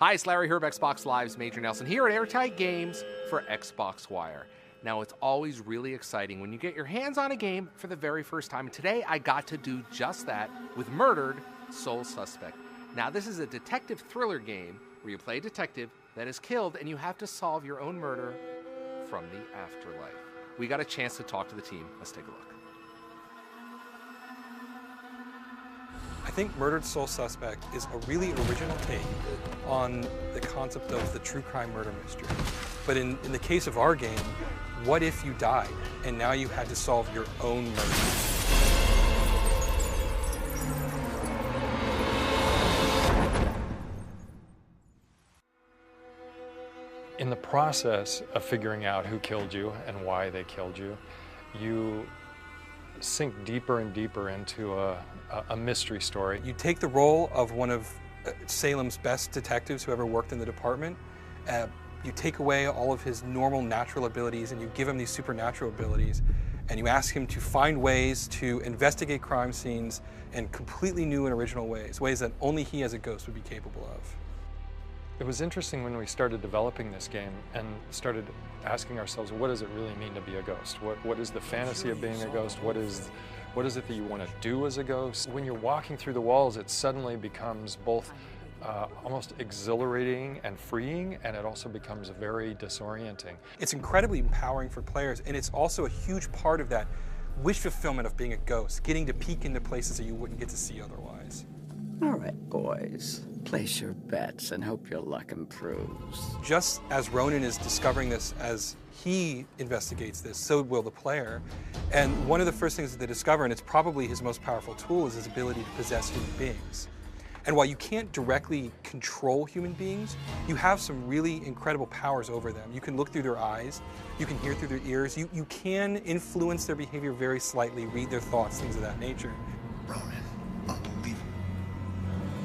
Hi, it's Larry here of Xbox Live's Major Nelson here at Airtight Games for Xbox Wire. Now, it's always really exciting when you get your hands on a game for the very first time. And today, I got to do just that with Murdered Sole Suspect. Now, this is a detective thriller game where you play a detective that is killed and you have to solve your own murder from the afterlife. We got a chance to talk to the team. Let's take a look. I think Murdered Sole Suspect is a really original take on the concept of the true crime murder mystery. But in the case of our game, what if you died and now you had to solve your own murder? In the process of figuring out who killed you and why they killed you, you sink deeper and deeper into a mystery story. You take the role of one of Salem's best detectives who ever worked in the department. You take away all of his normal natural abilities and you give him these supernatural abilities, and you ask him to find ways to investigate crime scenes in completely new and original ways that only he as a ghost would be capable of. It was interesting when we started developing this game and started asking ourselves, what does it really mean to be a ghost? What is the fantasy of being a ghost? What is it that you want to do as a ghost? When you're walking through the walls, it suddenly becomes both almost exhilarating and freeing, and it also becomes very disorienting. It's incredibly empowering for players, and it's also a huge part of that wish fulfillment of being a ghost, getting to peek into places that you wouldn't get to see otherwise. All right, boys, place your bets and hope your luck improves. Just as Ronan is discovering this as he investigates this, so will the player. And one of the first things that they discover, and it's probably his most powerful tool, is his ability to possess human beings. And while you can't directly control human beings, you have some really incredible powers over them. You can look through their eyes, you can hear through their ears, you can influence their behavior very slightly, read their thoughts, things of that nature. Ronan, unbelievable.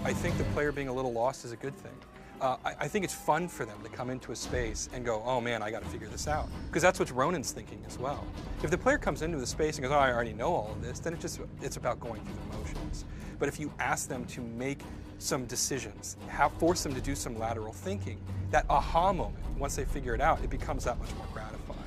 I think the player being a little lost is a good thing. I think it's fun for them to come into a space and go, oh man, I got to figure this out. Because that's what Ronan's thinking as well. If the player comes into the space and goes, oh, I already know all of this, then it's about going through the motions. But if you ask them to make some decisions, force them to do some lateral thinking, that aha moment, once they figure it out, it becomes that much more gratifying.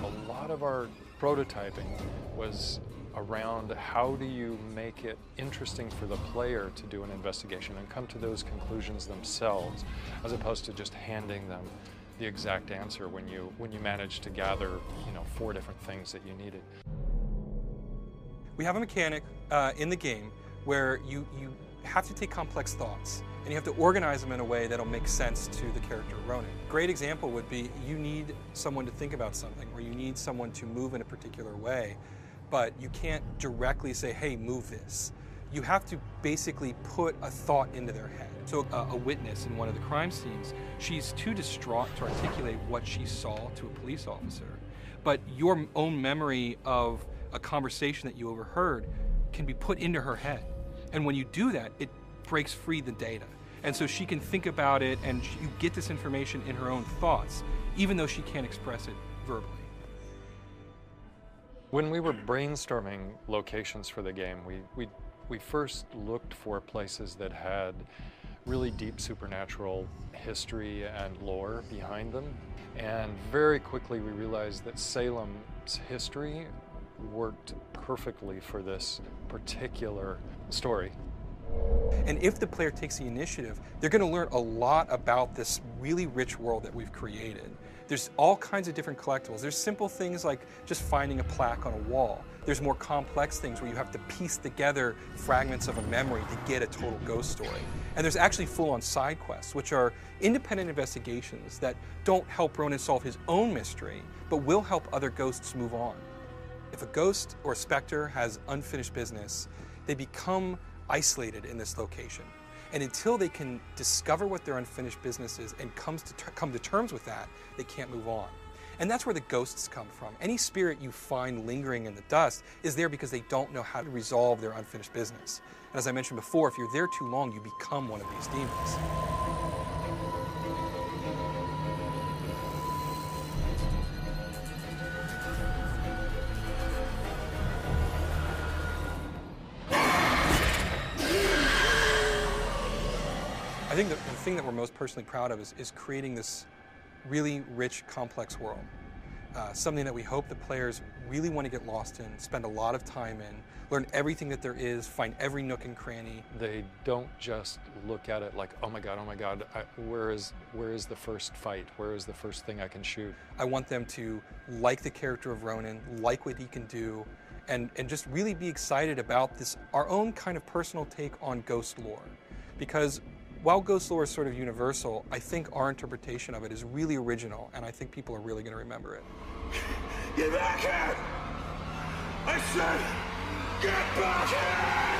A lot of our prototyping was around how do you make it interesting for the player to do an investigation and come to those conclusions themselves, as opposed to just handing them the exact answer when you manage to gather, 4 different things that you needed. We have a mechanic in the game where you have to take complex thoughts and you have to organize them in a way that'll make sense to the character Ronan. Great example would be you need someone to think about something, or you need someone to move in a particular way, but you can't directly say, hey, move this. You have to basically put a thought into their head. So a witness in one of the crime scenes, she's too distraught to articulate what she saw to a police officer. But your own memory of a conversation that you overheard can be put into her head. And when you do that, it breaks free the data. And so she can think about it, and you get this information in her own thoughts, even though she can't express it verbally. When we were brainstorming locations for the game, we first looked for places that had really deep supernatural history and lore behind them. And very quickly we realized that Salem's history worked perfectly for this particular story. And if the player takes the initiative, they're going to learn a lot about this really rich world that we've created. There's all kinds of different collectibles. There's simple things like just finding a plaque on a wall. There's more complex things where you have to piece together fragments of a memory to get a total ghost story. And there's actually full-on side quests, which are independent investigations that don't help Ronan solve his own mystery, but will help other ghosts move on. If a ghost or a specter has unfinished business, they become isolated in this location. And until they can discover what their unfinished business is and come to terms with that, they can't move on. And that's where the ghosts come from. Any spirit you find lingering in the dust is there because they don't know how to resolve their unfinished business. And as I mentioned before, if you're there too long, you become one of these demons. I I think the thing that we're most personally proud of is creating this really rich, complex world. Something that we hope the players really want to get lost in, spend a lot of time in, learn everything that there is, find every nook and cranny. They don't just look at it like, oh my God, where is the first fight? Where is the first thing I can shoot? I want them to like the character of Ronan, like what he can do, and just really be excited about this, our own kind of personal take on ghost lore. Because while ghost lore is sort of universal, I think our interpretation of it is really original, and I think people are really going to remember it. Get back here! I said, get back here!